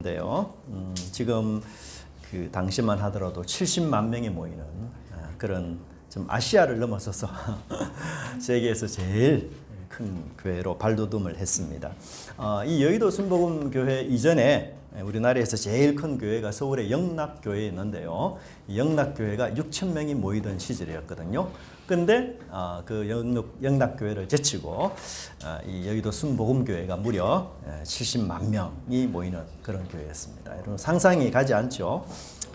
인데요. 지금 그 당시만 하더라도 70만 명이 모이는 그런 좀 아시아를 넘어서서 세계에서 제일 큰 교회로 발돋움을 했습니다. 이 여의도 순복음교회 이전에 우리나라에서 제일 큰 교회가 서울의 영락교회였는데요. 이 영락교회가 6천 명이 모이던 시절이었거든요. 근데 그 영락교회를 제치고 이 여의도 순복음교회가 무려 70만 명이 모이는 그런 교회였습니다. 여러분 상상이 가지 않죠?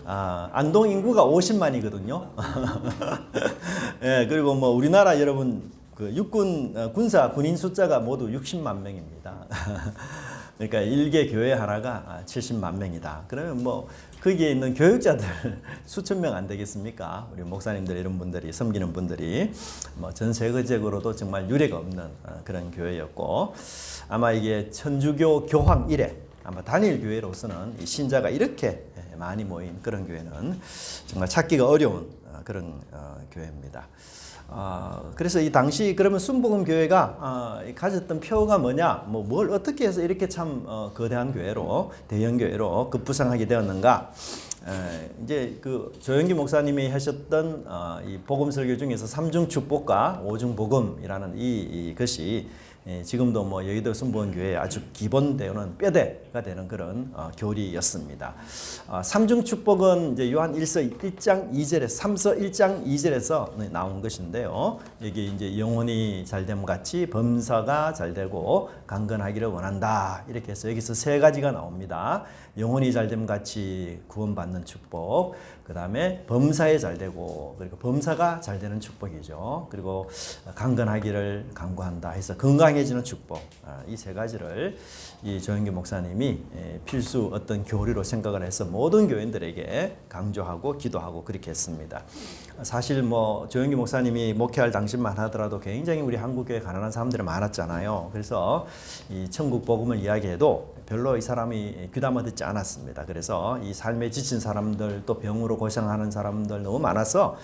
안동 인구가 50만이거든요. 예, 그리고 뭐 우리나라 여러분 그 육군 군사 군인 숫자가 모두 60만 명입니다. 그러니까 일개 교회 하나가 70만 명이다. 그러면 뭐 거기에 있는 교육자들 수천 명 안 되겠습니까? 우리 목사님들 이런 분들이 섬기는 분들이 뭐 전 세계적으로도 정말 유례가 없는 그런 교회였고, 아마 이게 천주교 교황 이래 아마 단일 교회로서는 이 신자가 이렇게 많이 모인 그런 교회는 정말 찾기가 어려운 그런 교회입니다. 그래서 이 당시 그러면 순복음교회가 가졌던 표가 뭐냐, 뭘 어떻게 해서 이렇게 참 거대한 교회로, 대형 교회로 급부상하게 되었는가? 이제 그 조영기 목사님이 하셨던 이 복음 설교 중에서 삼중 축복과 오중 복음이라는 이것이 지금도 뭐 여의도 순복음교회의 아주 기본되는 뼈대가 되는 그런 교리였습니다. 삼중 축복은 이제 요한 1장 2절에 3서 1장 2절에서 나온 것인데요. 여기 이제 영혼이 잘됨 같이 범사가 잘되고 강건하기를 원한다. 이렇게 해서 여기서 세 가지가 나옵니다. 영혼이 잘됨 같이 구원받는 축복, 그 다음에 범사에 잘되고, 그리고 범사가 잘되는 축복이죠. 그리고 강건하기를 강구한다 해서 건강해지는 축복, 이 세 가지를 이 조영기 목사님이 필수 어떤 교리로 생각을 해서 모든 교인들에게 강조하고 기도하고 그렇게 했습니다. 사실 뭐 조영기 목사님이 목회할 당시만 하더라도 굉장히 우리 한국교회 가난한 사람들이 많았잖아요. 그래서 이 천국 복음을 이야기해도 별로 이 사람이 귀담아 듣지 않았습니다. 그래서 이 삶에 지친 사람들, 또 병으로 고생하는 사람들 너무 많아서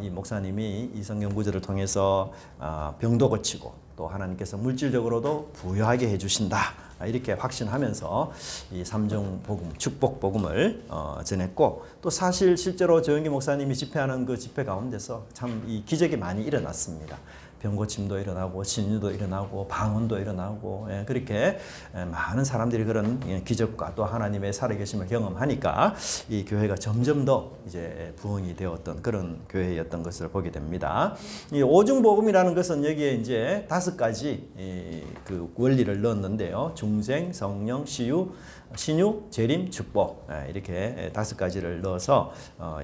이 목사님이 이 성경 구절을 통해서 병도 고치고 또 하나님께서 물질적으로도 부유하게 해주신다, 이렇게 확신하면서 이 삼중 복음, 축복 복음을 전했고, 또 사실 실제로 조영기 목사님이 집회하는 그 집회 가운데서 참 이 기적이 많이 일어났습니다. 병고침도 일어나고 진유도 일어나고 방언도 일어나고, 그렇게 많은 사람들이 그런 기적과 또 하나님의 살아계심을 경험하니까 이 교회가 점점 더 이제 부흥이 되었던 그런 교회였던 것을 보게 됩니다. 이 오중복음이라는 것은 여기에 이제 5가지 그 원리를 넣었는데요. 중생, 성령, 신유, 재림, 축복, 이렇게 5가지를 넣어서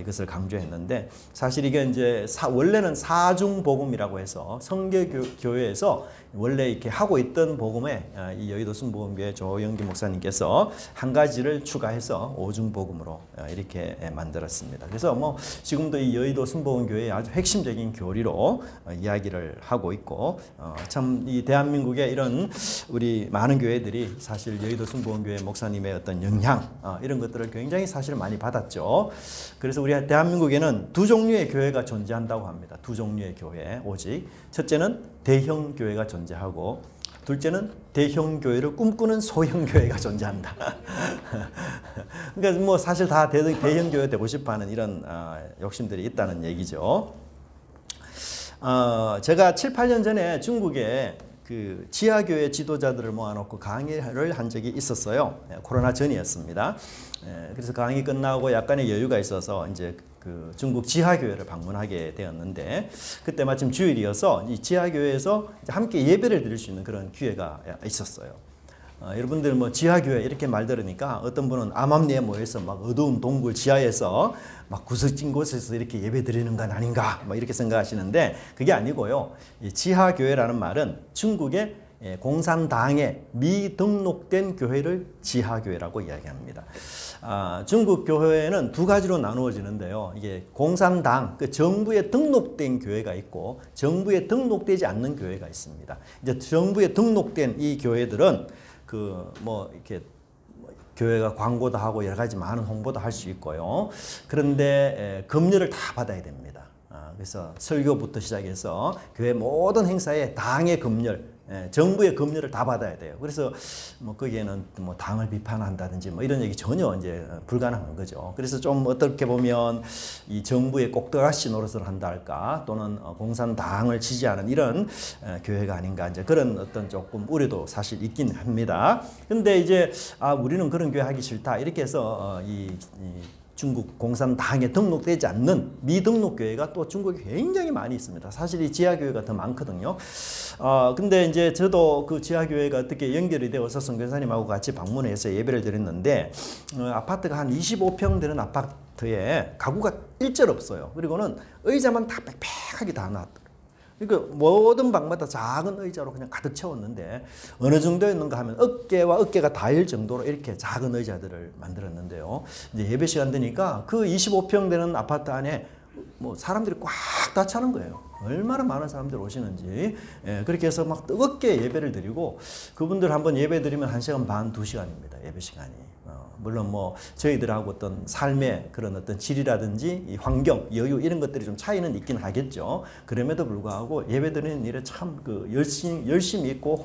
이것을 강조했는데, 사실 이게 이제 원래는 사중복음이라고 해서 성계교회에서 원래 이렇게 하고 있던 복음에 이 여의도 순복음교회 조영기 목사님께서 한 가지를 추가해서 오중복음으로 이렇게 만들었습니다. 그래서 뭐 지금도 이 여의도 순복음교회의 아주 핵심적인 교리로 이야기를 하고 있고, 참 이 대한민국의 이런 우리 많은 교회들이 사실 여의도 순복음교회 목사님의 어떤 영향, 이런 것들을 굉장히 사실 많이 받았죠. 그래서 우리 대한민국에는 두 종류의 교회가 존재한다고 합니다. 두 종류의 교회, 오직 첫째는 대형 교회가 존재하고, 둘째는 대형 교회를 꿈꾸는 소형 교회가 존재한다. 그러니까 뭐 사실 다 대형 교회 되고 싶어하는 이런 욕심들이 있다는 얘기죠. 제가 7, 8년 전에 중국에 그 지하교회 지도자들을 모아놓고 강의를 한 적이 있었어요. 코로나 전이었습니다. 그래서 강의 끝나고 약간의 여유가 있어서 이제 그 중국 지하교회를 방문하게 되었는데, 그때 마침 주일이어서 이 지하교회에서 함께 예배를 드릴 수 있는 그런 기회가 있었어요. 여러분들 뭐 지하교회 이렇게 말 들으니까 어떤 분은 암암리에 모여서 막 어두운 동굴 지하에서 막 구석진 곳에서 이렇게 예배 드리는 건 아닌가, 뭐 이렇게 생각하시는데, 그게 아니고요. 이 지하교회라는 말은 중국의 공산당에 미등록된 교회를 지하교회라고 이야기합니다. 중국 교회는 두 가지로 나누어지는데요. 이게 공산당, 그 정부에 등록된 교회가 있고, 정부에 등록되지 않는 교회가 있습니다. 이제 정부에 등록된 이 교회들은 그 뭐 이렇게 교회가 광고도 하고 여러 가지 많은 홍보도 할 수 있고요. 그런데 급료를 다 받아야 됩니다. 그래서 설교부터 시작해서 교회 모든 행사에 당의 금열, 정부의 급료를 다 받아야 돼요. 그래서 뭐 거기에는 뭐 당을 비판한다든지 뭐 이런 얘기 전혀 이제 불가능한 거죠. 그래서 좀 어떻게 보면 이 정부의 꼭두각시 노릇을 한다 할까, 또는 공산당을 지지하는 이런 교회가 아닌가, 이제 그런 어떤 조금 우려도 사실 있긴 합니다. 근데 이제 우리는 그런 교회 하기 싫다 이렇게 해서 이 중국 공산당에 등록되지 않는 미등록 교회가 또 중국에 굉장히 많이 있습니다. 사실 이 지하 교회가 더 많거든요. 근데 이제 저도 그 지하 교회가 어떻게 연결이 되어서 선교사님하고 같이 방문해서 예배를 드렸는데, 아파트가 한 25평 되는 아파트에 가구가 일절 없어요. 그리고는 의자만 다 빽빽하게 다 놨더라고요. 그러니까 모든 방마다 작은 의자로 그냥 가득 채웠는데, 어느 정도였는가 하면 어깨와 어깨가 닿을 정도로 이렇게 작은 의자들을 만들었는데요. 이제 예배 시간 되니까 그 25평 되는 아파트 안에 뭐 사람들이 꽉 다 차는 거예요. 얼마나 많은 사람들이 오시는지. 그렇게 해서 막 뜨겁게 예배를 드리고, 그분들 한번 예배 드리면 1시간 반, 2시간입니다. 예배 시간이. 물론 뭐 저희들하고 어떤 삶의 그런 어떤 질이라든지 이 환경, 여유 이런 것들이 좀 차이는 있긴 하겠죠. 그럼에도 불구하고 예배드리는 일에 참 그 열심히 있고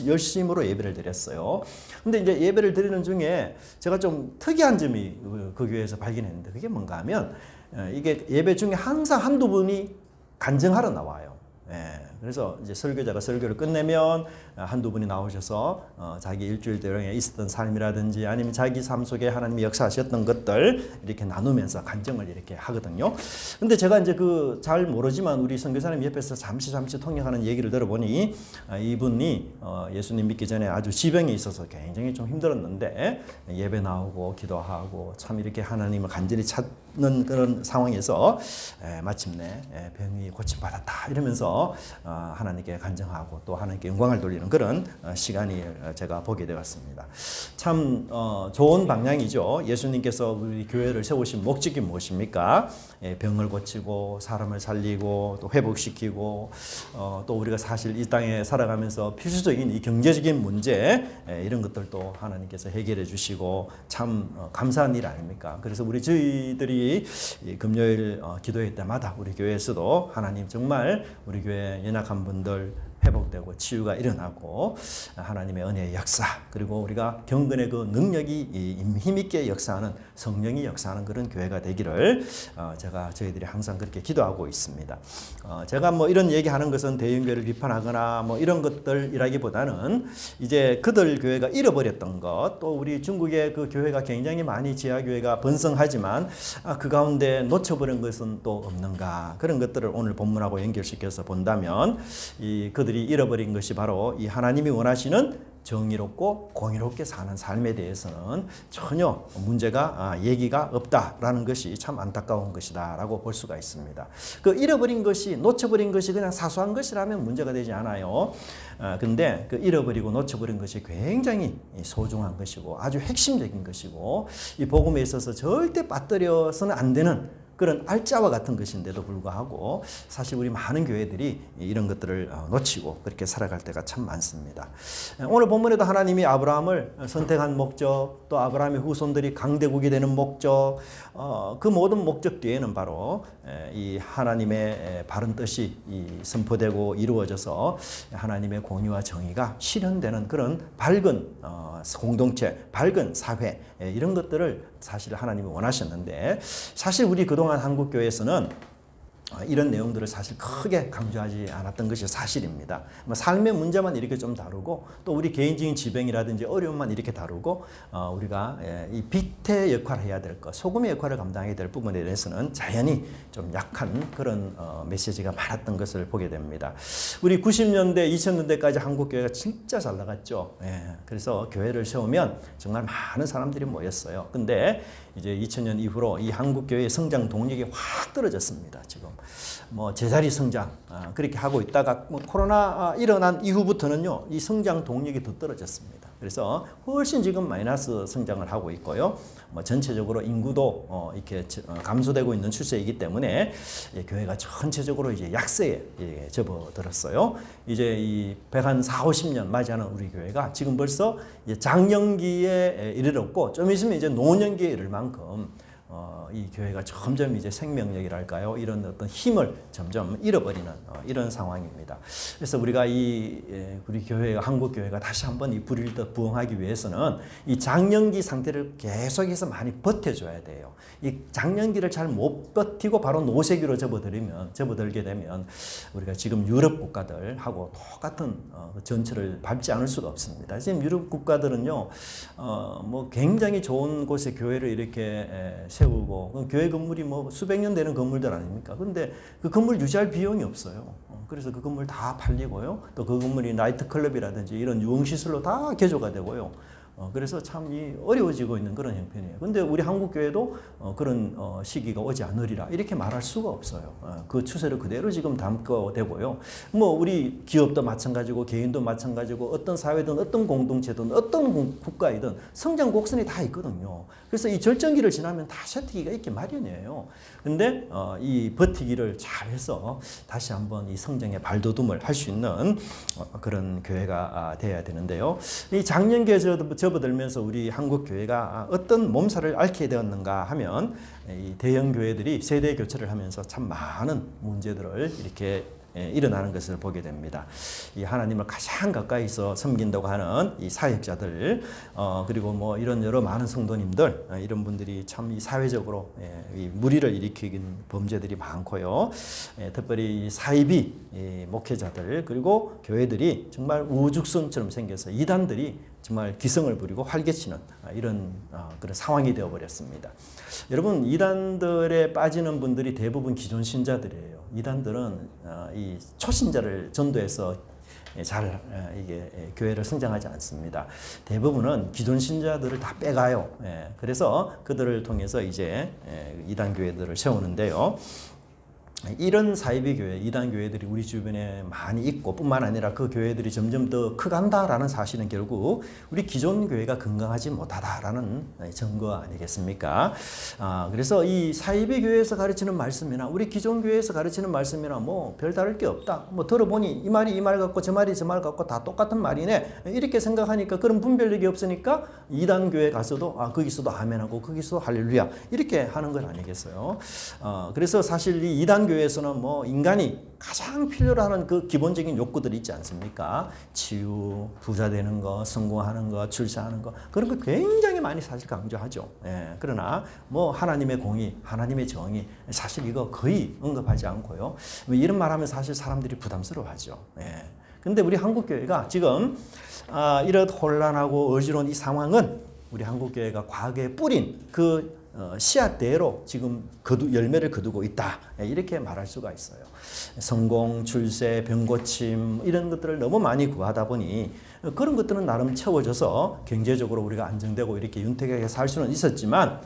열심으로 예배를 드렸어요. 근데 이제 예배를 드리는 중에 제가 좀 특이한 점이 그 교회에서 발견했는데, 그게 뭔가 하면 이게 예배 중에 항상 한두 분이 간증하러 나와요. 그래서 이제 설교자가 설교를 끝내면 한두 분이 나오셔서 자기 일주일 동안에 있었던 삶이라든지 아니면 자기 삶 속에 하나님이 역사하셨던 것들 이렇게 나누면서 간증을 이렇게 하거든요. 근데 제가 이제 그 잘 모르지만 우리 선교사님 옆에서 잠시 통역하는 얘기를 들어보니, 이분이 예수님 믿기 전에 아주 지병이 있어서 굉장히 좀 힘들었는데 예배 나오고 기도하고 참 이렇게 하나님을 간절히 찾는 그런 상황에서 마침내 병이 고침받았다 이러면서 하나님께 간증하고 또 하나님께 영광을 돌리는 그런 시간이 제가 보게 되었습니다. 참 좋은 방향이죠. 예수님께서 우리 교회를 세우신 목적이 무엇입니까? 병을 고치고 사람을 살리고 또 회복시키고, 또 우리가 사실 이 땅에 살아가면서 필수적인 이 경제적인 문제 이런 것들도 하나님께서 해결해 주시고 참 감사한 일 아닙니까? 그래서 저희들이 금요일 기도회 때마다 우리 교회에서도 하나님 정말 우리 교회 연약한 분들 회복되고 치유가 일어나고 하나님의 은혜의 역사, 그리고 우리가 경건의 그 능력이 힘있게 역사하는 성령이 역사하는 그런 교회가 되기를 저희들이 항상 그렇게 기도하고 있습니다. 제가 뭐 이런 얘기하는 것은 대형교회를 비판하거나 뭐 이런 것들이라기보다는 이제 그들 교회가 잃어버렸던 것, 또 우리 중국의 그 교회가 굉장히 많이 지하교회가 번성하지만 그 가운데 놓쳐버린 것은 또 없는가, 그런 것들을 오늘 본문하고 연결시켜서 본다면 그들이 잃어버린 것이 바로 이 하나님이 원하시는 정의롭고 공의롭게 사는 삶에 대해서는 전혀 문제가 얘기가 없다라는 것이 참 안타까운 것이다라고 볼 수가 있습니다. 그 잃어버린 것이, 놓쳐버린 것이 그냥 사소한 것이라면 문제가 되지 않아요. 근데 그 잃어버리고 놓쳐버린 것이 굉장히 소중한 것이고 아주 핵심적인 것이고, 이 복음에 있어서 절대 빠뜨려서는 안 되는 그런 알짜와 같은 것인데도 불구하고 사실 우리 많은 교회들이 이런 것들을 놓치고 그렇게 살아갈 때가 참 많습니다. 오늘 본문에도 하나님이 아브라함을 선택한 목적, 또 아브라함의 후손들이 강대국이 되는 목적, 그 모든 목적 뒤에는 바로 이 하나님의 바른 뜻이 선포되고 이루어져서 하나님의 공의와 정의가 실현되는 그런 밝은 공동체, 밝은 사회, 이런 것들을 사실 하나님이 원하셨는데, 사실 우리 그동안 한국교회에서는 이런 내용들을 사실 크게 강조하지 않았던 것이 사실입니다. 삶의 문제만 이렇게 좀 다루고, 또 우리 개인적인 지병이라든지 어려움만 이렇게 다루고, 우리가 이 빛의 역할을 해야 될 것, 소금의 역할을 감당해야 될 부분에 대해서는 자연히 좀 약한 그런 메시지가 많았던 것을 보게 됩니다. 우리 90년대, 2000년대까지 한국교회가 진짜 잘 나갔죠. 그래서 교회를 세우면 정말 많은 사람들이 모였어요. 근데 이제 2000년 이후로 이 한국교회의 성장 동력이 확 떨어졌습니다. 지금 뭐 제자리 성장 그렇게 하고 있다가 뭐 코로나 일어난 이후부터는요, 이 성장 동력이 더 떨어졌습니다. 그래서 훨씬 지금 마이너스 성장을 하고 있고요. 뭐 전체적으로 인구도 이렇게 감소되고 있는 추세이기 때문에 교회가 전체적으로 이제 약세에 접어들었어요. 이제 이 140, 50년 맞이하는 우리 교회가 지금 벌써 장년기에 이르렀고, 좀 있으면 이제 노년기에 이를 만큼 이 교회가 점점 이제 생명력이랄까요? 이런 어떤 힘을 점점 잃어버리는 이런 상황입니다. 그래서 우리가 우리 교회가 한국 교회가 다시 한번 이 불을 더 부흥하기 위해서는 이 장년기 상태를 계속해서 많이 버텨줘야 돼요. 이 장년기를 잘 못 버티고 바로 노쇠기로 접어들게 되면 우리가 지금 유럽 국가들하고 똑같은 전철을 밟지 않을 수가 없습니다. 지금 유럽 국가들은요, 뭐 굉장히 좋은 곳에 교회를 이렇게 세우고 교회 건물이 뭐 수백 년 되는 건물들 아닙니까? 근데 그 건물 유지할 비용이 없어요. 그래서 그 건물 다 팔리고요. 또 그 건물이 나이트클럽이라든지 이런 유흥시설로 다 개조가 되고요. 그래서 참 어려워지고 있는 그런 형편이에요. 근데 우리 한국교회도 그런 시기가 오지 않으리라 이렇게 말할 수가 없어요. 그 추세를 그대로 지금 담고 되고요. 뭐 우리 기업도 마찬가지고 개인도 마찬가지고 어떤 사회든 어떤 공동체든 어떤 국가이든 성장 곡선이 다 있거든요. 그래서 이 절정기를 지나면 다 쇠퇴기가 있기 마련이에요. 근데 이 버티기를 잘 해서 다시 한번 이 성장의 발돋움을 할 수 있는 그런 교회가 돼야 되는데요. 이 작년기에 접어들면서 우리 한국 교회가 어떤 몸살을 앓게 되었는가 하면 이 대형 교회들이 세대 교체를 하면서 참 많은 문제들을 이렇게 일어나는 것을 보게 됩니다. 이 하나님을 가장 가까이서 섬긴다고 하는 이 사역자들, 그리고 뭐 이런 여러 많은 성도님들, 이런 분들이 참 이 사회적으로 이 무리를 일으키는 범죄들이 많고요. 특별히 이 사이비 목회자들 그리고 교회들이 정말 우죽순처럼 생겨서 이단들이 정말 기승을 부리고 활개치는 이런 그런 상황이 되어버렸습니다. 여러분, 이단들에 빠지는 분들이 대부분 기존 신자들이에요. 이단들은 이 초신자를 전도해서 잘 이게 교회를 성장하지 않습니다. 대부분은 기존 신자들을 다 빼가요. 그래서 그들을 통해서 이제 이단 교회들을 세우는데요. 이런 사이비 교회, 이단 교회들이 우리 주변에 많이 있고 뿐만 아니라 그 교회들이 점점 더 커간다라는 사실은 결국 우리 기존 교회가 건강하지 못하다라는 증거 아니겠습니까? 그래서 이 사이비 교회에서 가르치는 말씀이나 우리 기존 교회에서 가르치는 말씀이나 뭐 별다를 게 없다. 뭐 들어보니 이 말이 이 말 같고 저 말이 저 말 같고 다 똑같은 말이네. 이렇게 생각하니까 그런 분별력이 없으니까 이단 교회 가서도 거기서도 아멘하고 거기서 할렐루야 이렇게 하는 건 아니겠어요? 그래서 사실 이 이단 교회에서는 뭐 인간이 가장 필요로 하는 그 기본적인 욕구들이 있지 않습니까? 치유, 부자 되는 거, 성공하는 거, 출세하는 거 그런 거 굉장히 많이 사실 강조하죠. 그러나 뭐 하나님의 공의, 하나님의 정의 사실 이거 거의 언급하지 않고요. 이런 말하면 사실 사람들이 부담스러워하죠. 근데 우리 한국 교회가 지금 이런 혼란하고 어지러운 이 상황은 우리 한국 교회가 과거에 뿌린 그 씨앗대로 지금 열매를 거두고 있다. 이렇게 말할 수가 있어요. 성공, 출세, 병고침 이런 것들을 너무 많이 구하다 보니 그런 것들은 나름 채워져서 경제적으로 우리가 안정되고 이렇게 윤택하게 살 수는 있었지만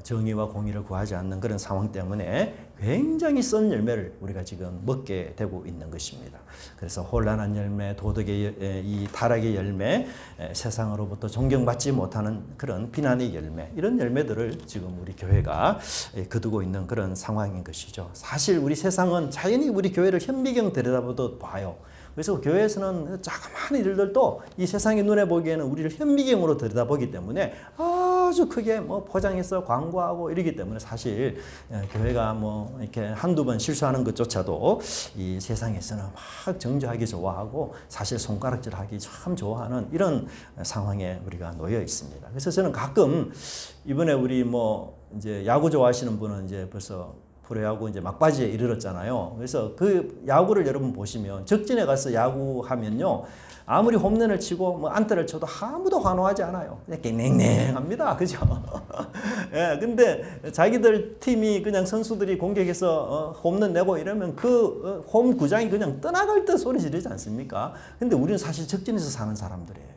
정의와 공의를 구하지 않는 그런 상황 때문에 굉장히 썬 열매를 우리가 지금 먹게 되고 있는 것입니다. 그래서 혼란한 열매, 도덕의 이 타락의 열매, 세상으로부터 존경받지 못하는 그런 비난의 열매, 이런 열매들을 지금 우리 교회가 거두고 있는 그런 상황인 것이죠. 사실 우리 세상은 자연히 우리 교회를 현미경 들여다보도 봐요. 그래서 교회에서는 자그마한 일들도 이 세상의 눈에 보기에는 우리를 현미경으로 들여다보기 때문에 아주 크게 뭐 포장해서 광고하고 이러기 때문에 사실 교회가 뭐 이렇게 한두 번 실수하는 것조차도 이 세상에서는 막 정죄하기 좋아하고 사실 손가락질하기 참 좋아하는 이런 상황에 우리가 놓여 있습니다. 그래서 저는 가끔 이번에 우리 뭐 이제 야구 좋아하시는 분은 이제 벌써 프로야구 이제 막바지에 이르렀잖아요. 그래서 그 야구를 여러분 보시면 적진에 가서 야구하면요. 아무리 홈런을 치고 뭐 안타를 쳐도 아무도 환호하지 않아요. 이렇게 냉랭합니다. 그죠? 예, 근데 자기들 팀이 그냥 선수들이 공격해서 홈런 내고 이러면 그 홈 구장이 그냥 떠나갈 듯 소리 지르지 않습니까? 근데 우리는 사실 적진에서 사는 사람들이에요.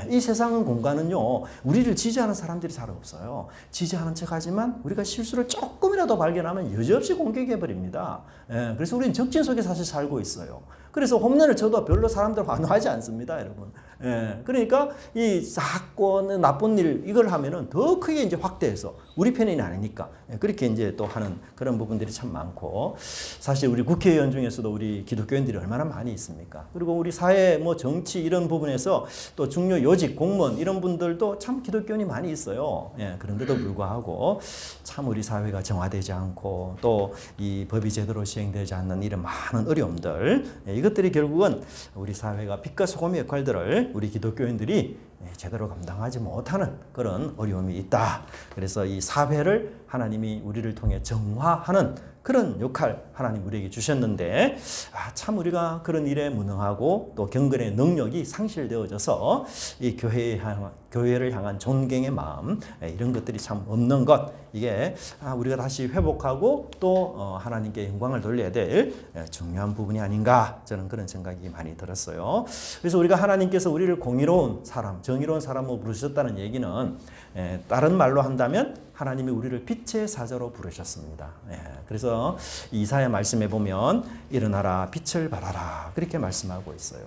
이 세상 공간은요, 우리를 지지하는 사람들이 잘 없어요. 지지하는 척 하지만 우리가 실수를 조금이라도 발견하면 여지없이 공격해버립니다. 그래서 우리는 적진 속에 사실 살고 있어요. 그래서 홈런을 쳐도 별로 사람들 환호하지 않습니다, 여러분. 예, 그러니까 이 사건, 나쁜 일 이걸 하면은 더 크게 이제 확대해서 우리 편이 아니니까 그렇게 이제 또 하는 그런 부분들이 참 많고 사실 우리 국회의원 중에서도 우리 기독교인들이 얼마나 많이 있습니까? 그리고 우리 사회 뭐 정치 이런 부분에서 또 중요 요직 공무원 이런 분들도 참 기독교인이 많이 있어요. 예, 그런데도 불구하고 참 우리 사회가 정화되지 않고 또 이 법이 제대로 시행되지 않는 이런 많은 어려움들 이것들이 결국은 우리 사회가 빛과 소금의 역할들을 우리 기독교인들이 제대로 감당하지 못하는 그런 어려움이 있다. 그래서 이 사회를 하나님이 우리를 통해 정화하는 그런 역할 하나님 우리에게 주셨는데 참 우리가 그런 일에 무능하고 또 경건의 능력이 상실되어져서 이 교회를 향한 존경의 마음 이런 것들이 참 없는 것 이게 우리가 다시 회복하고 또 하나님께 영광을 돌려야 될 중요한 부분이 아닌가 저는 그런 생각이 많이 들었어요. 그래서 우리가 하나님께서 우리를 공의로운 사람, 정의로운 사람으로 부르셨다는 얘기는 다른 말로 한다면 하나님이 우리를 빛의 사자로 부르셨습니다. 그래서 이사야 말씀에 보면 일어나라 빛을 발하라 그렇게 말씀하고 있어요.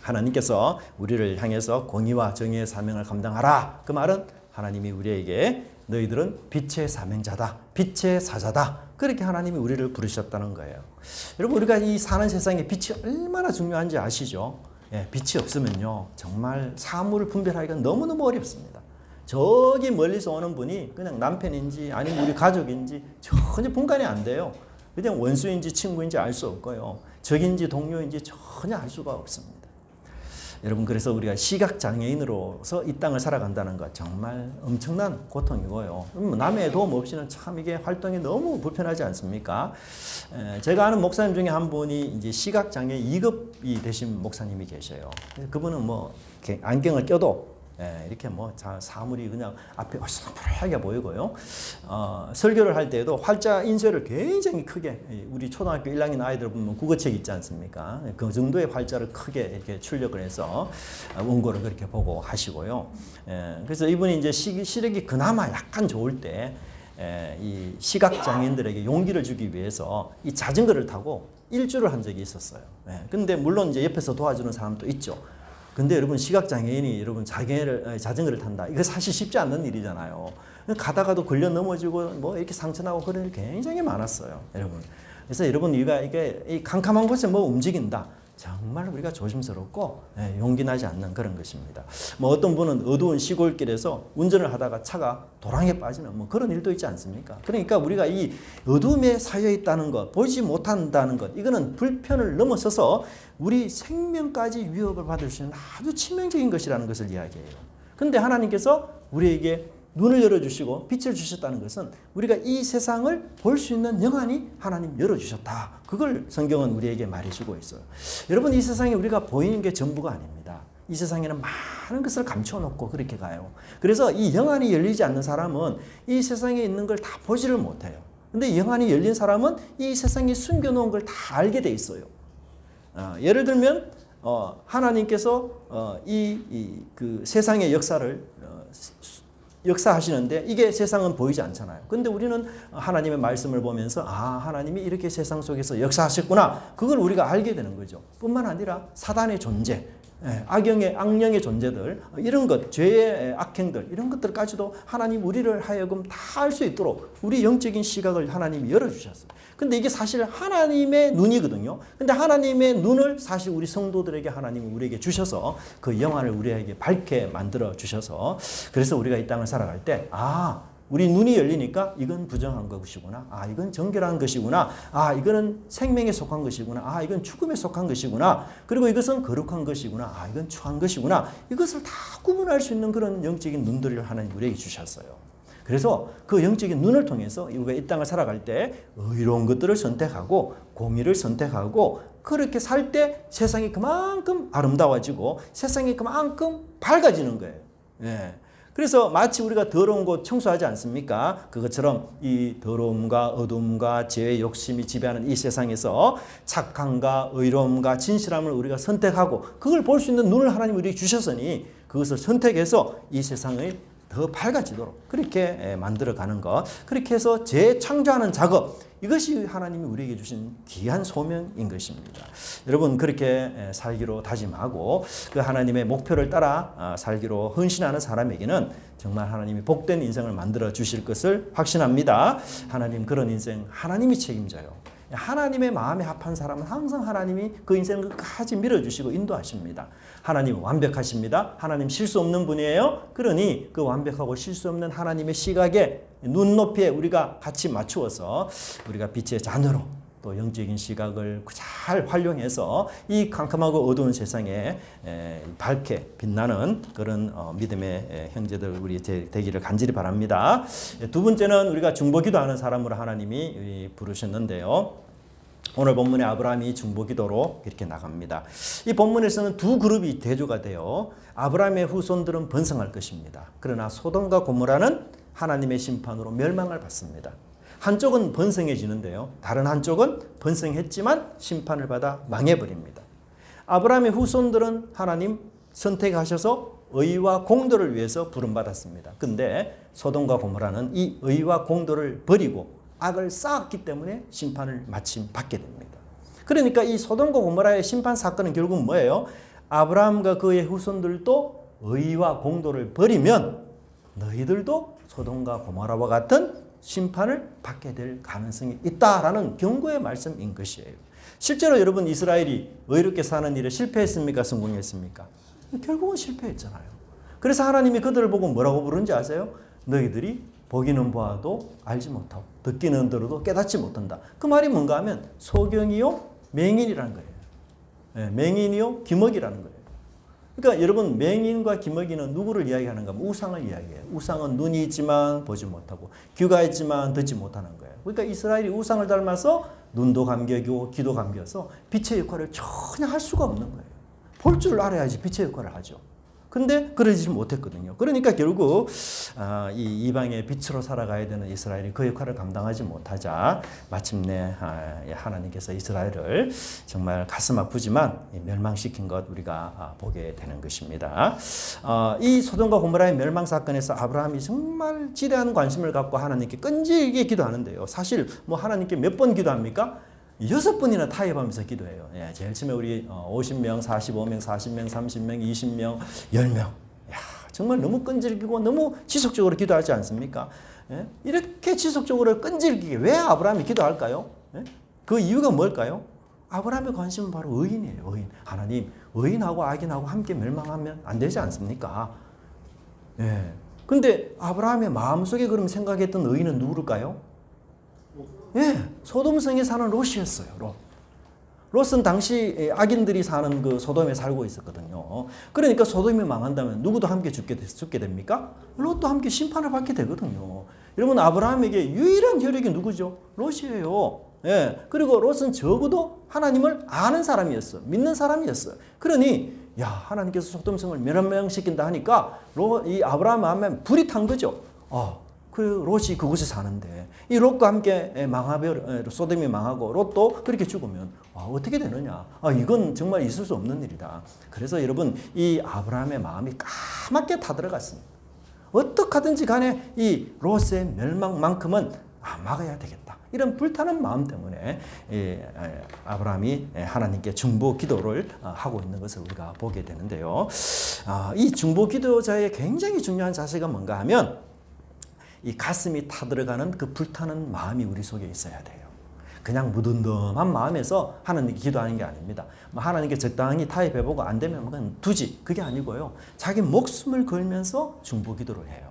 하나님께서 우리를 향해서 공의와 정의의 사명을 감당하라. 그 말은 하나님이 우리에게 너희들은 빛의 사명자다. 빛의 사자다. 그렇게 하나님이 우리를 부르셨다는 거예요. 여러분 우리가 이 사는 세상에 빛이 얼마나 중요한지 아시죠? 빛이 없으면요 정말 사물을 분별하기가 너무너무 어렵습니다. 저기 멀리서 오는 분이 그냥 남편인지 아니면 우리 가족인지 전혀 분간이 안 돼요. 그냥 원수인지 친구인지 알 수 없고요. 적인지 동료인지 전혀 알 수가 없습니다. 여러분 그래서 우리가 시각장애인으로서 이 땅을 살아간다는 것 정말 엄청난 고통이고요. 남의 도움 없이는 참 이게 활동이 너무 불편하지 않습니까? 제가 아는 목사님 중에 한 분이 이제 시각장애 2급이 되신 목사님이 계셔요. 그분은 뭐 안경을 껴도 이렇게 뭐 사물이 그냥 앞에 어스렁하게 보이고요. 설교를 할 때에도 활자 인쇄를 굉장히 크게 우리 초등학교 1학년 아이들 보면 국어책 있지 않습니까? 그 정도의 활자를 크게 이렇게 출력을 해서 원고를 그렇게 보고 하시고요. 그래서 이분이 이제 시력이 그나마 약간 좋을 때 이 시각장애인들에게 용기를 주기 위해서 이 자전거를 타고 일주를 한 적이 있었어요. 근데 물론 이제 옆에서 도와주는 사람도 있죠. 근데 여러분 시각장애인이 여러분 자전거를 탄다. 이거 사실 쉽지 않는 일이잖아요. 가다가도 걸려 넘어지고 뭐 이렇게 상처나고 그런 일 굉장히 많았어요. 여러분. 그래서 여러분 이게 이 캄캄한 곳에 뭐 움직인다. 정말 우리가 조심스럽고 용기 나지 않는 그런 것입니다. 뭐 어떤 분은 어두운 시골길에서 운전을 하다가 차가 도랑에 빠지는 뭐 그런 일도 있지 않습니까? 그러니까 우리가 이 어둠에 쌓여 있다는 것, 보지 못한다는 것, 이거는 불편을 넘어서서 우리 생명까지 위협을 받을 수 있는 아주 치명적인 것이라는 것을 이야기해요. 근데 하나님께서 우리에게 눈을 열어주시고 빛을 주셨다는 것은 우리가 이 세상을 볼 수 있는 영안이 하나님 열어주셨다. 그걸 성경은 우리에게 말해주고 있어요. 여러분 이 세상에 우리가 보이는 게 전부가 아닙니다. 이 세상에는 많은 것을 감춰놓고 그렇게 가요. 그래서 이 영안이 열리지 않는 사람은 이 세상에 있는 걸 다 보지를 못해요. 근데 영안이 열린 사람은 이 세상에 숨겨놓은 걸 다 알게 돼 있어요. 예를 들면 하나님께서 그 세상의 역사를 역사하시는데 이게 세상은 보이지 않잖아요. 근데 우리는 하나님의 말씀을 보면서 하나님이 이렇게 세상 속에서 역사하셨구나. 그걸 우리가 알게 되는 거죠. 뿐만 아니라 사단의 존재, 악령의 존재들, 이런 것, 죄의 악행들, 이런 것들까지도 하나님 우리를 하여금 다 알 수 있도록 우리 영적인 시각을 하나님이 열어주셨어요. 근데 이게 사실 하나님의 눈이거든요. 근데 하나님의 눈을 사실 우리 성도들에게 하나님이 우리에게 주셔서 그 영안을 우리에게 밝게 만들어 주셔서 그래서 우리가 이 땅을 살아갈 때 우리 눈이 열리니까 이건 부정한 것이구나. 이건 정결한 것이구나. 이거는 생명에 속한 것이구나. 이건 죽음에 속한 것이구나. 그리고 이것은 거룩한 것이구나. 이건 추한 것이구나. 이것을 다 구분할 수 있는 그런 영적인 눈들을 하나님 우리에게 주셨어요. 그래서 그 영적인 눈을 통해서 우리가 이 땅을 살아갈 때 의로운 것들을 선택하고 공의를 선택하고 그렇게 살 때 세상이 그만큼 아름다워지고 세상이 그만큼 밝아지는 거예요. 그래서 마치 우리가 더러운 곳 청소하지 않습니까? 그것처럼 이 더러움과 어둠과 죄의 욕심이 지배하는 이 세상에서 착함과 의로움과 진실함을 우리가 선택하고 그걸 볼 수 있는 눈을 하나님 우리에게 주셨으니 그것을 선택해서 이 세상의 더 밝아지도록 그렇게 만들어가는 것, 그렇게 해서 재창조하는 작업, 이것이 하나님이 우리에게 주신 귀한 소명인 것입니다. 여러분 그렇게 살기로 다짐하고 그 하나님의 목표를 따라 살기로 헌신하는 사람에게는 정말 하나님이 복된 인생을 만들어 주실 것을 확신합니다. 하나님 그런 인생 하나님이 책임져요. 하나님의 마음에 합한 사람은 항상 하나님이 그 인생을 끝까지 밀어주시고 인도하십니다. 하나님 완벽하십니다. 하나님 실수 없는 분이에요. 그러니 그 완벽하고 실수 없는 하나님의 시각에 눈높이에 우리가 같이 맞추어서 우리가 빛의 자녀로 또 영적인 시각을 잘 활용해서 이 캄캄하고 어두운 세상에 밝게 빛나는 그런 믿음의 형제들 우리 되기를 간절히 바랍니다. 두 번째는 우리가 중보기도하는 사람으로 하나님이 부르셨는데요. 오늘 본문에 아브라함이 중보기도로 이렇게 나갑니다. 이 본문에서는 두 그룹이 대조가 되어 아브라함의 후손들은 번성할 것입니다. 그러나 소돔과 고모라는 하나님의 심판으로 멸망을 받습니다. 한쪽은 번성해지는데요. 다른 한쪽은 번성했지만 심판을 받아 망해버립니다. 아브라함의 후손들은 하나님 선택하셔서 의와 공도를 위해서 부름받았습니다. 근데 소돔과 고모라는 이 의와 공도를 버리고 악을 쌓았기 때문에 심판을 마침 받게 됩니다. 그러니까 이 소돔과 고모라의 심판 사건은 결국 뭐예요? 아브라함과 그의 후손들도 의와 공도를 버리면 너희들도 소돔과 고모라와 같은 심판을 받게 될 가능성이 있다라는 경고의 말씀인 것이에요. 실제로 여러분 이스라엘이 의롭게 사는 일에 실패했습니까? 성공했습니까? 결국은 실패했잖아요. 그래서 하나님이 그들을 보고 뭐라고 부르는지 아세요? 너희들이 보기는 보아도 알지 못하고 듣기는 들어도 깨닫지 못한다. 그 말이 뭔가 하면 소경이요 맹인이라는 거예요. 맹인이요 기먹이라는 거예요. 그러니까 여러분 맹인과 기먹이는 누구를 이야기하는가? 우상을 이야기해요. 우상은 눈이 있지만 보지 못하고 귀가 있지만 듣지 못하는 거예요. 그러니까 이스라엘이 우상을 닮아서 눈도 감겨고 귀도 감겨서 빛의 역할을 전혀 할 수가 없는 거예요. 볼 줄 알아야지 빛의 역할을 하죠. 근데 그러지 못했거든요. 그러니까 결국 이 이방의 빛으로 살아가야 되는 이스라엘이 그 역할을 감당하지 못하자 마침내 하나님께서 이스라엘을 정말 가슴 아프지만 멸망시킨 것 우리가 보게 되는 것입니다. 이 소돔과 고모라의 멸망 사건에서 아브라함이 정말 지대한 관심을 갖고 하나님께 끈질기게 기도하는데요. 사실 뭐 하나님께 몇 번 기도합니까? 6번이나 타협하면서 기도해요. 제일 처음에 우리 50명, 45명, 40명, 30명, 20명, 10명. 정말 너무 끈질기고 너무 지속적으로 기도하지 않습니까? 이렇게 지속적으로 끈질기게 왜 아브라함이 기도할까요? 그 이유가 뭘까요? 아브라함의 관심은 바로 의인이에요. 의인. 하나님, 의인하고 악인하고 함께 멸망하면 안 되지 않습니까? 근데 아브라함의 마음속에 그럼 생각했던 의인은 누구일까요? 소돔성에 사는 롯이었어요. 롯은 당시 악인들이 사는 그 소돔에 살고 있었거든요. 그러니까 소돔이 망한다면 누구도 함께 죽게 됩니까? 롯도 함께 심판을 받게 되거든요. 여러분 아브라함에게 유일한 혈육이 누구죠? 롯이에요. 그리고 롯은 적어도 하나님을 아는 사람이었어요. 믿는 사람이었어요. 그러니 하나님께서 소돔성을 멸망시킨다 하니까 이 아브라함 마음에 불이 탄 거죠. 그 롯이 그곳에 사는데 이 롯과 함께 소돔이 망하고 롯도 그렇게 죽으면 어떻게 되느냐? 이건 정말 있을 수 없는 일이다. 그래서 여러분 이 아브라함의 마음이 까맣게 타들어갔습니다. 어떻게 하든지 간에 이 롯의 멸망만큼은 막아야 되겠다. 이런 불타는 마음 때문에 아브라함이 하나님께 중보 기도를 하고 있는 것을 우리가 보게 되는데요. 이 중보 기도자의 굉장히 중요한 자세가 뭔가 하면 이 가슴이 타들어가는 그 불타는 마음이 우리 속에 있어야 돼요. 그냥 무덤덤한 마음에서 하나님께 기도하는 게 아닙니다. 하나님께 적당히 타협해보고 안 되면 그냥 두지. 그게 아니고요. 자기 목숨을 걸면서 중보 기도를 해요.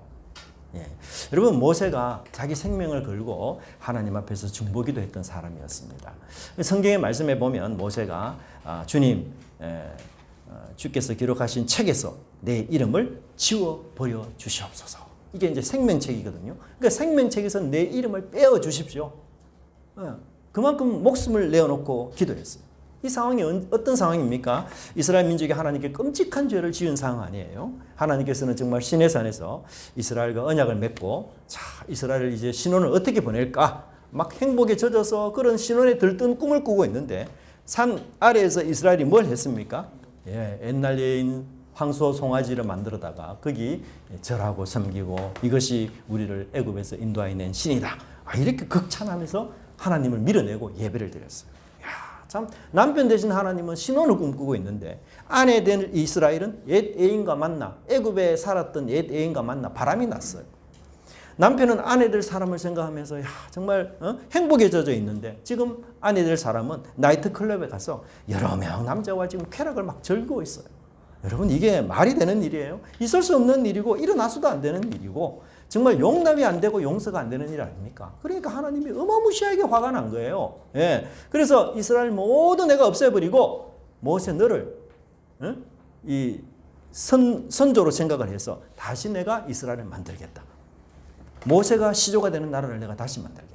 여러분 모세가 자기 생명을 걸고 하나님 앞에서 중보 기도했던 사람이었습니다. 성경의 말씀에 보면 모세가 주님 주께서 기록하신 책에서 내 이름을 지워버려 주시옵소서. 이게 이제 생명책이거든요. 그러니까 생명책에서 내 이름을 빼어 주십시오. 그만큼 목숨을 내어놓고 기도했어요. 이 상황이 어떤 상황입니까? 이스라엘 민족이 하나님께 끔찍한 죄를 지은 상황 아니에요. 하나님께서는 정말 시내산에서 이스라엘과 언약을 맺고 이스라엘을 이제 신혼을 어떻게 보낼까? 막 행복에 젖어서 그런 신혼에 들뜬 꿈을 꾸고 있는데 산 아래에서 이스라엘이 뭘 했습니까? 옛날 여인 황소 송아지를 만들어다가 거기 절하고 섬기고 이것이 우리를 애굽에서 인도해낸 신이다. 이렇게 극찬하면서 하나님을 밀어내고 예배를 드렸어요. 참 남편 대신 하나님은 신혼을 꿈꾸고 있는데 아내 된 이스라엘은 옛 애인과 만나 애굽에 살았던 옛 애인과 만나 바람이 났어요. 남편은 아내 될 사람을 생각하면서 정말 행복에 젖어 있는데 지금 아내 될 사람은 나이트클럽에 가서 여러 명 남자와 지금 쾌락을 막 즐기고 있어요. 여러분 이게 말이 되는 일이에요? 있을 수 없는 일이고 일어나서도 안 되는 일이고 정말 용납이 안 되고 용서가 안 되는 일 아닙니까? 그러니까 하나님이 어마무시하게 화가 난 거예요. 예. 그래서 이스라엘 모두 내가 없애버리고 모세 너를 이 선조로 생각을 해서 다시 내가 이스라엘을 만들겠다. 모세가 시조가 되는 나라를 내가 다시 만들겠다.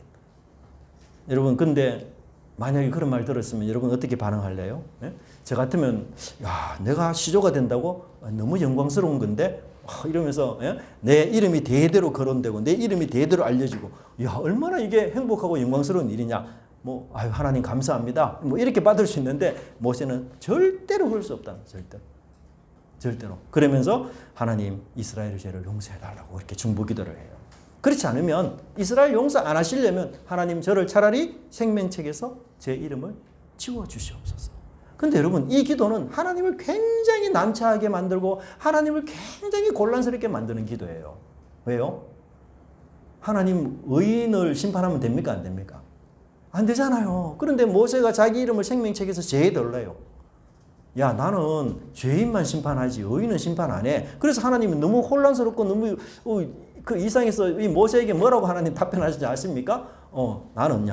여러분 근데 만약에 그런 말 들었으면 여러분 어떻게 반응할래요? 예? 저 같으면 내가 시조가 된다고 너무 영광스러운 건데 이러면서 내 이름이 대대로 거론되고 내 이름이 대대로 알려지고 얼마나 이게 행복하고 영광스러운 일이냐. 하나님 감사합니다. 이렇게 받을 수 있는데 모세는 절대로 그럴 수 없다. 절대로. 그러면서 하나님 이스라엘의 죄를 용서해 달라고 이렇게 중보 기도를 해요. 그렇지 않으면 이스라엘 용서 안 하시려면 하나님 저를 차라리 생명책에서 제 이름을 지워 주시옵소서. 근데 여러분 이 기도는 하나님을 굉장히 난처하게 만들고 하나님을 굉장히 곤란스럽게 만드는 기도예요. 왜요? 하나님 의인을 심판하면 됩니까? 안 됩니까? 안 되잖아요. 그런데 모세가 자기 이름을 생명책에서 제외돌려요. 나는 죄인만 심판하지 의인은 심판 안 해. 그래서 하나님은 너무 혼란스럽고 너무 그 이상에서 이 모세에게 뭐라고 하나님 답변하시지 않습니까? 나는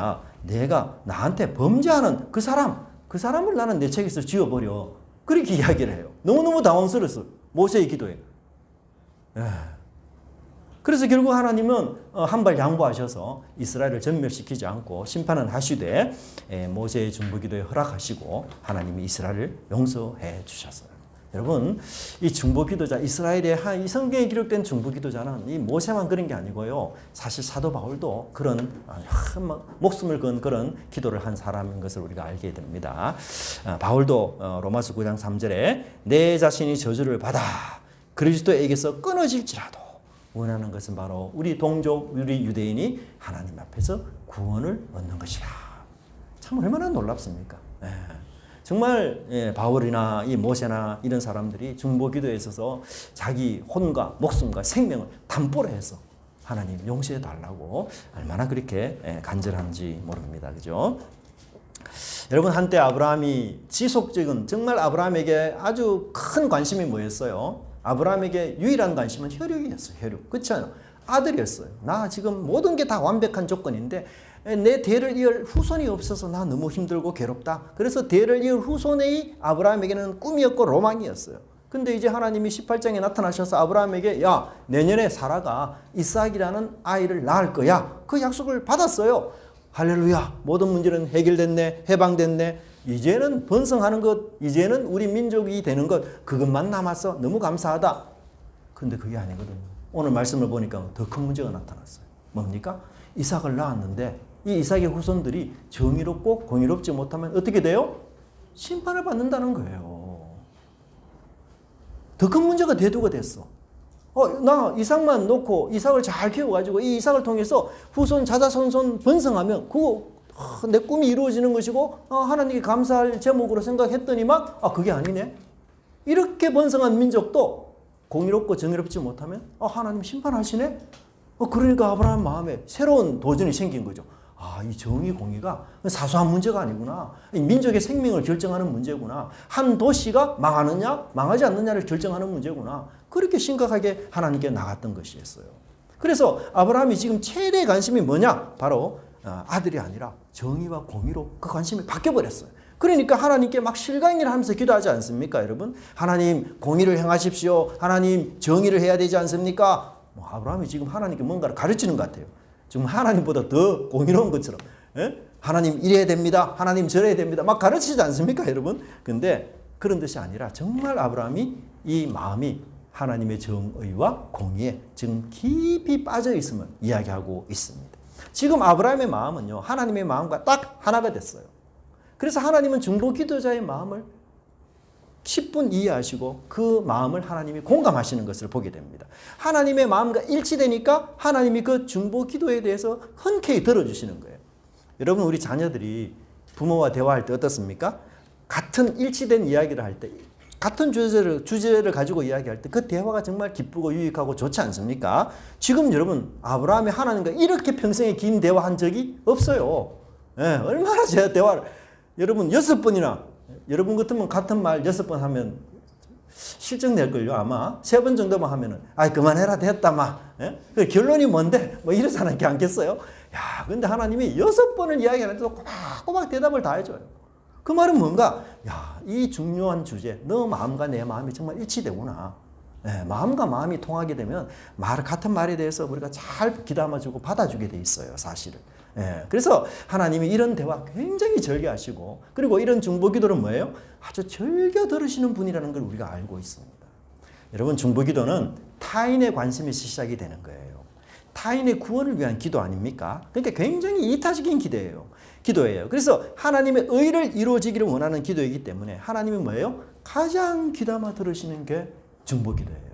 내가 나한테 범죄하는 그 사람을 나는 내 책에서 지워버려. 그렇게 이야기를 해요. 너무너무 당황스러웠어요. 모세의 기도에. 그래서 결국 하나님은 한 발 양보하셔서 이스라엘을 전멸시키지 않고 심판은 하시되 모세의 중보기도에 허락하시고 하나님이 이스라엘을 용서해 주셨어요. 여러분 이 중보기도자 이스라엘의 이 성경에 기록된 중보기도자는 이 모세만 그런 게 아니고요. 사실 사도 바울도 그런 목숨을 건 그런 기도를 한 사람인 것을 우리가 알게 됩니다. 바울도 로마서 9장 3절에 내 자신이 저주를 받아 그리스도에게서 끊어질지라도 원하는 것은 바로 우리 동족, 우리 유대인이 하나님 앞에서 구원을 얻는 것이라. 참 얼마나 놀랍습니까? 정말 바울이나 이 모세나 이런 사람들이 중보기도에 있어서 자기 혼과 목숨과 생명을 담보로 해서 하나님 용서해 달라고 얼마나 그렇게 간절한지 모릅니다. 그죠? 여러분 한때 아브라함이 지속적인 정말 아브라함에게 아주 큰 관심이 뭐였어요? 아브라함에게 유일한 관심은 혈육이었어요. 혈육. 그렇죠? 아들이었어요. 나 지금 모든 게 다 완벽한 조건인데 내 대를 이을 후손이 없어서 나 너무 힘들고 괴롭다. 그래서 대를 이을 후손의 아브라함에게는 꿈이었고 로망이었어요. 근데 이제 하나님이 18장에 나타나셔서 아브라함에게 내년에 사라가 이삭이라는 아이를 낳을 거야. 그 약속을 받았어요. 할렐루야. 모든 문제는 해결됐네. 해방됐네. 이제는 번성하는 것, 이제는 우리 민족이 되는 것, 그것만 남았어. 너무 감사하다. 근데 그게 아니거든요. 오늘 말씀을 보니까 더 큰 문제가 나타났어요. 뭡니까? 이삭을 낳았는데 이 이삭의 후손들이 정의롭고 공의롭지 못하면 어떻게 돼요? 심판을 받는다는 거예요. 더 큰 문제가 대두가 됐어. 나 이삭만 놓고 이삭을 잘 키워가지고 이 이삭을 통해서 후손 자자손손 번성하면 그거 내 꿈이 이루어지는 것이고 하나님께 감사할 제목으로 생각했더니만 그게 아니네. 이렇게 번성한 민족도 공의롭고 정의롭지 못하면 하나님 심판하시네. 그러니까 아브라함 마음에 새로운 도전이 생긴 거죠. 이 정의 공의가 사소한 문제가 아니구나. 민족의 생명을 결정하는 문제구나. 한 도시가 망하느냐 망하지 않느냐를 결정하는 문제구나. 그렇게 심각하게 하나님께 나갔던 것이었어요. 그래서 아브라함이 지금 최대 관심이 뭐냐? 바로 아들이 아니라 정의와 공의로 그 관심이 바뀌어버렸어요. 그러니까 하나님께 막 실강이를 하면서 기도하지 않습니까, 여러분? 하나님 공의를 행하십시오. 하나님 정의를 해야 되지 않습니까? 아브라함이 지금 하나님께 뭔가를 가르치는 것 같아요. 지금 하나님보다 더 공의로운 것처럼. 하나님 이래야 됩니다. 하나님 저래야 됩니다. 막 가르치지 않습니까, 여러분? 근데 그런 뜻이 아니라 정말 아브라함이 이 마음이 하나님의 정의와 공의에 지금 깊이 빠져 있음을 이야기하고 있습니다. 지금 아브라함의 마음은요, 하나님의 마음과 딱 하나가 됐어요. 그래서 하나님은 중보 기도자의 마음을 10분 이해하시고 그 마음을 하나님이 공감하시는 것을 보게 됩니다. 하나님의 마음과 일치되니까 하나님이 그 중보 기도에 대해서 흔쾌히 들어주시는 거예요. 여러분, 우리 자녀들이 부모와 대화할 때 어떻습니까? 같은 일치된 이야기를 할 때, 같은 주제를 가지고 이야기할 때 그 대화가 정말 기쁘고 유익하고 좋지 않습니까? 지금 여러분, 아브라함이 하나님과 이렇게 평생에 긴 대화한 적이 없어요. 얼마나 제 대화를, 여러분 6번이나, 여러분 같으면 같은 말 6번 하면 실적 낼걸요. 아마 3번 정도만 하면은 그만해라 됐다 그 결론이 뭔데? 뭐 이러지 않겠어요? 야, 근데 하나님이 6번을 이야기하는데도 꼬박꼬박 대답을 다 해줘요. 그 말은 뭔가, 야, 이 중요한 주제, 너 마음과 내 마음이 정말 일치되구나. 마음과 마음이 통하게 되면 같은 말에 대해서 우리가 잘 귀담아주고 받아주게 돼 있어요, 사실은. 그래서 하나님이 이런 대화 굉장히 절개하시고, 그리고 이런 중보기도는 뭐예요? 아주 절개 들으시는 분이라는 걸 우리가 알고 있습니다. 여러분, 중보기도는 타인의 관심이 시작이 되는 거예요. 타인의 구원을 위한 기도 아닙니까? 그러니까 굉장히 이타적인 기도예요. 그래서 하나님의 의를 이루어지기를 원하는 기도이기 때문에 하나님이 뭐예요? 가장 귀담아 들으시는 게 중보기도예요.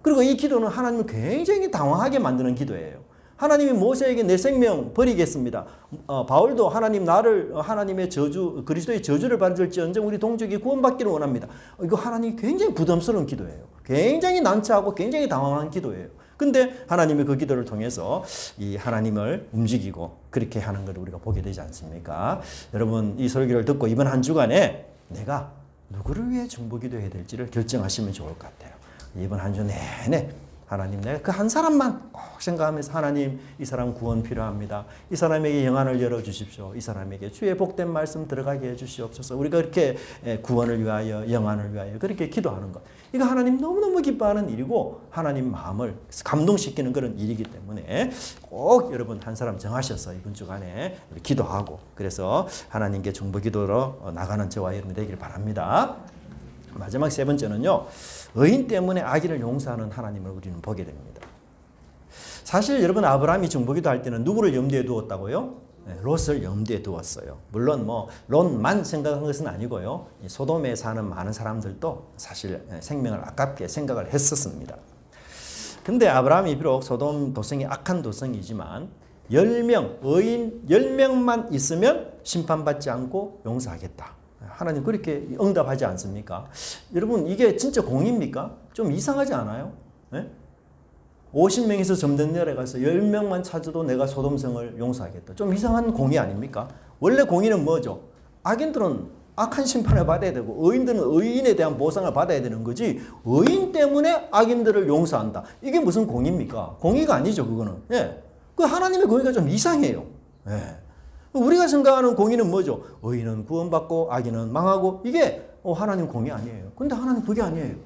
그리고 이 기도는 하나님을 굉장히 당황하게 만드는 기도예요. 하나님이 모세에게 내 생명 버리겠습니다. 바울도 하나님의 저주, 그리스도의 저주를 받을지언정 우리 동족이 구원받기를 원합니다. 이거 하나님이 굉장히 부담스러운 기도예요. 굉장히 난처하고 굉장히 당황한 기도예요. 근데 하나님이 그 기도를 통해서 이 하나님을 움직이고 그렇게 하는 걸 우리가 보게 되지 않습니까? 여러분, 이 설교를 듣고 이번 한 주간에 내가 누구를 위해 중보기도해야 될지를 결정하시면 좋을 것 같아요. 이번 한 주 내내 하나님, 내가 그 한 사람만 꼭 생각하면서 하나님, 이 사람 구원 필요합니다. 이 사람에게 영안을 열어주십시오. 이 사람에게 주의 복된 말씀 들어가게 해주시옵소서. 우리가 그렇게 구원을 위하여, 영안을 위하여 그렇게 기도하는 것, 이거 하나님 너무너무 기뻐하는 일이고 하나님 마음을 감동시키는 그런 일이기 때문에 꼭 여러분 한 사람 정하셔서 이번 주간에 기도하고, 그래서 하나님께 중보기도로 나가는 저와 여러분이 되기를 바랍니다. 마지막 3번째는요, 의인 때문에 악인을 용서하는 하나님을 우리는 보게 됩니다. 사실 여러분, 아브라함이 중보기도 할 때는 누구를 염두에 두었다고요? 롯을 염두에 두었어요. 물론 롯만 생각한 것은 아니고요, 소돔에 사는 많은 사람들도 사실 생명을 아깝게 생각을 했었습니다. 근데 아브라함이 비록 소돔 도성이 악한 도성이지만 10명, 의인 10명만 있으면 심판받지 않고 용서하겠다. 하나님 그렇게 응답하지 않습니까? 여러분, 이게 진짜 공입니까? 좀 이상하지 않아요? 50명에서 점점 내려가서 10명만 찾아도 내가 소돔성을 용서하겠다. 좀 이상한 공의 아닙니까? 원래 공의는 뭐죠? 악인들은 악한 심판을 받아야 되고 의인들은 의인에 대한 보상을 받아야 되는 거지, 의인 때문에 악인들을 용서한다. 이게 무슨 공의입니까? 공의가 아니죠, 그거는. 그 하나님의 공의가 좀 이상해요. 우리가 생각하는 공의는 뭐죠? 의인은 구원받고 악인은 망하고, 이게 하나님 공의 아니에요. 근데 하나님 그게 아니에요.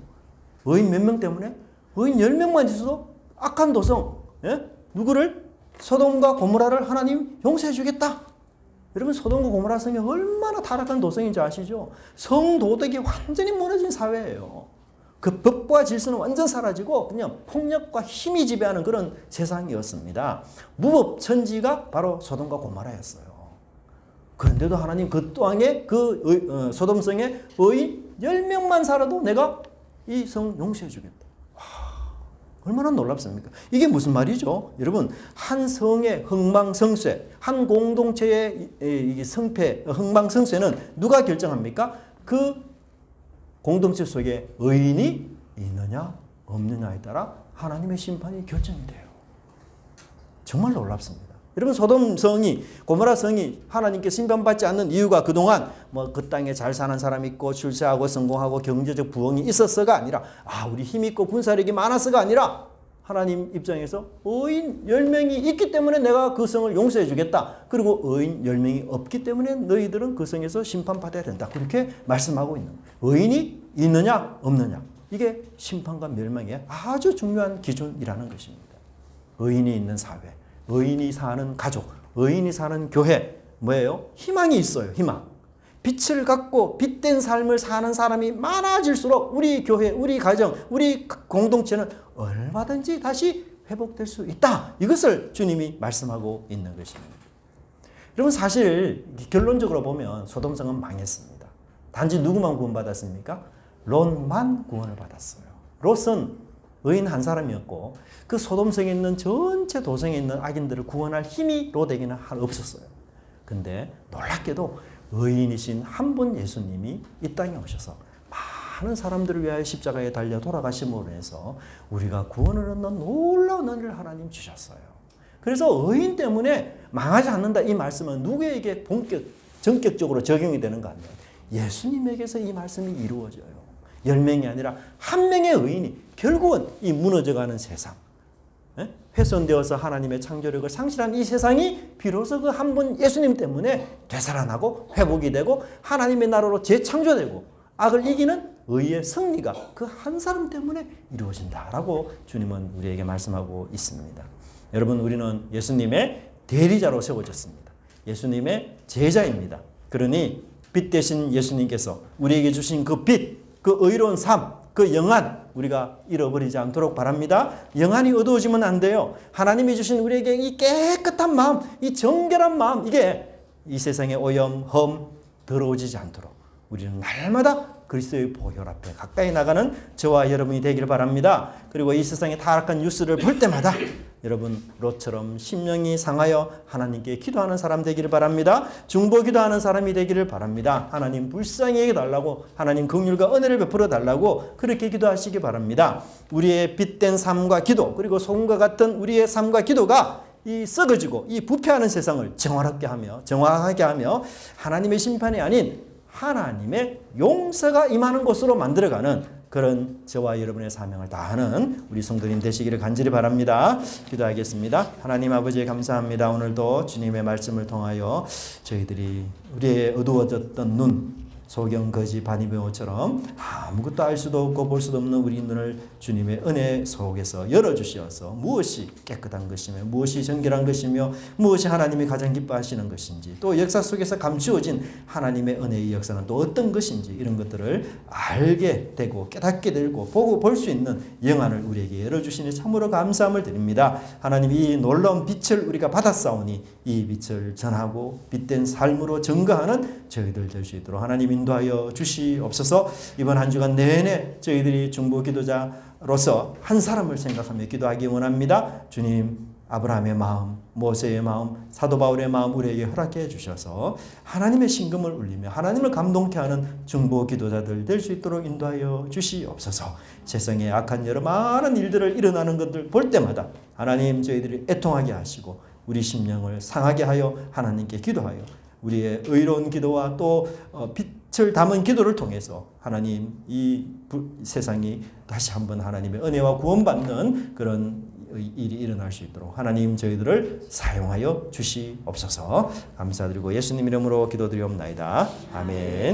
의인 몇 명 때문에? 의인 10명만 있어도 악한 도성, 누구를? 소돔과 고모라를 하나님 용서해 주겠다. 여러분, 소돔과 고모라 성이 얼마나 타락한 도성인지 아시죠? 성도덕이 완전히 무너진 사회예요. 그 법과 질서는 완전 사라지고 그냥 폭력과 힘이 지배하는 그런 세상이었습니다. 무법천지가 바로 소돔과 고모라였어요. 그런데도 하나님 그 땅에 소돔성에 의인 10명만 살아도 내가 이 성 용서해 주겠다. 얼마나 놀랍습니까? 이게 무슨 말이죠? 여러분, 한 성의 흥망성쇠, 한 공동체의 성패, 흥망성쇠는 누가 결정합니까? 그 공동체 속에 의인이 있느냐 없느냐에 따라 하나님의 심판이 결정이 돼요. 정말 놀랍습니다. 여러분, 소돔성이, 고모라 성이 하나님께 심판받지 않는 이유가 그동안 그 땅에 잘 사는 사람이 있고 출세하고 성공하고 경제적 부흥이 있었어가 아니라, 우리 힘 있고 군사력이 많았어가 아니라, 하나님 입장에서 의인 10명이 있기 때문에 내가 그 성을 용서해 주겠다. 그리고 의인 10명이 없기 때문에 너희들은 그 성에서 심판받아야 된다. 그렇게 말씀하고 있는 거예요. 의인이 있느냐 없느냐, 이게 심판과 멸망의 아주 중요한 기준이라는 것입니다. 의인이 있는 사회, 의인이 사는 가족, 의인이 사는 교회, 뭐예요? 희망이 있어요. 희망. 빛을 갖고 빛된 삶을 사는 사람이 많아질수록 우리 교회, 우리 가정, 우리 공동체는 얼마든지 다시 회복될 수 있다. 이것을 주님이 말씀하고 있는 것입니다. 여러분, 사실 결론적으로 보면 소돔성은 망했습니다. 단지 누구만 구원받았습니까? 롯만 구원을 받았어요. 롯은 의인 한 사람이었고 그 소돔성에 있는 전체 도성에 있는 악인들을 구원할 힘이 롯에게는 없었어요. 근데 놀랍게도 의인이신 한 분 예수님이 이 땅에 오셔서 많은 사람들을 위하여 십자가에 달려 돌아가심으로 해서 우리가 구원을 얻는 놀라운 은혜를 하나님 주셨어요. 그래서 의인 때문에 망하지 않는다 이 말씀은 누구에게 전격적으로 적용이 되는가 하면 예수님에게서 이 말씀이 이루어져요. 10명이 아니라 한 명의 의인이 결국은 이 무너져가는 세상, 훼손되어서 하나님의 창조력을 상실한 이 세상이 비로소 그 한 분 예수님 때문에 되살아나고 회복이 되고 하나님의 나라로 재창조되고 악을 이기는 의의 승리가 그 한 사람 때문에 이루어진다라고 주님은 우리에게 말씀하고 있습니다. 여러분, 우리는 예수님의 대리자로 세워졌습니다. 예수님의 제자입니다. 그러니 빛 대신 예수님께서 우리에게 주신 그 빛, 그 의로운 삶, 그 영안 우리가 잃어버리지 않도록 바랍니다. 영안이 어두워지면 안 돼요. 하나님이 주신 우리에게 이 깨끗한 마음, 이 정결한 마음, 이게 이 세상의 오염, 험, 더러워지지 않도록 우리는 날마다 그리스도의 보혈 앞에 가까이 나가는 저와 여러분이 되기를 바랍니다. 그리고 이 세상의 타락한 뉴스를 볼 때마다 여러분 롯처럼 심령이 상하여 하나님께 기도하는 사람 되기를 바랍니다. 중보 기도하는 사람이 되기를 바랍니다. 하나님 불쌍히 해달라고, 하나님 긍휼과 은혜를 베풀어 달라고 그렇게 기도하시기 바랍니다. 우리의 빛된 삶과 기도, 그리고 소금과 같은 우리의 삶과 기도가 이 썩어지고 이 부패하는 세상을 정화롭게 하며 정화하게 하며 하나님의 심판이 아닌 하나님의 용서가 임하는 곳으로 만들어가는 그런 저와 여러분의 사명을 다하는 우리 성도님 되시기를 간절히 바랍니다. 기도하겠습니다. 하나님 아버지 감사합니다. 오늘도 주님의 말씀을 통하여 저희들이 우리의 어두워졌던 눈, 소경, 거지, 바니베오처럼 아무것도 알 수도 없고 볼 수도 없는 우리 눈을 주님의 은혜 속에서 열어주시어서 무엇이 깨끗한 것이며 무엇이 정결한 것이며 무엇이 하나님이 가장 기뻐하시는 것인지, 또 역사 속에서 감추어진 하나님의 은혜의 역사는 또 어떤 것인지, 이런 것들을 알게 되고 깨닫게 되고 보고 볼 수 있는 영안을 우리에게 열어주시니 참으로 감사함을 드립니다. 하나님, 이 놀라운 빛을 우리가 받았사오니 이 빛을 전하고 빛된 삶으로 증거하는 저희들 될 수 있도록 하나님 인도하여 주시옵소서. 이번 한 주간 내내 저희들이 중보 기도자로서 한 사람을 생각하며 기도하기 원합니다. 주님, 아브라함의 마음, 모세의 마음, 사도 바울의 마음 우리에게 허락해 주셔서 하나님의 신금을 울리며 하나님을 감동케 하는 중보 기도자들 될 수 있도록 인도하여 주시옵소서. 세상에 악한 여러 많은 일들을 일어나는 것들 볼 때마다 하나님 저희들이 애통하게 하시고 우리 심령을 상하게 하여 하나님께 기도하여 우리의 의로운 기도와 또 빛을 담은 기도를 통해서 하나님 이 세상이 다시 한번 하나님의 은혜와 구원받는 그런 일이 일어날 수 있도록 하나님 저희들을 사용하여 주시옵소서. 감사드리고 예수님 이름으로 기도드리옵나이다. 아멘.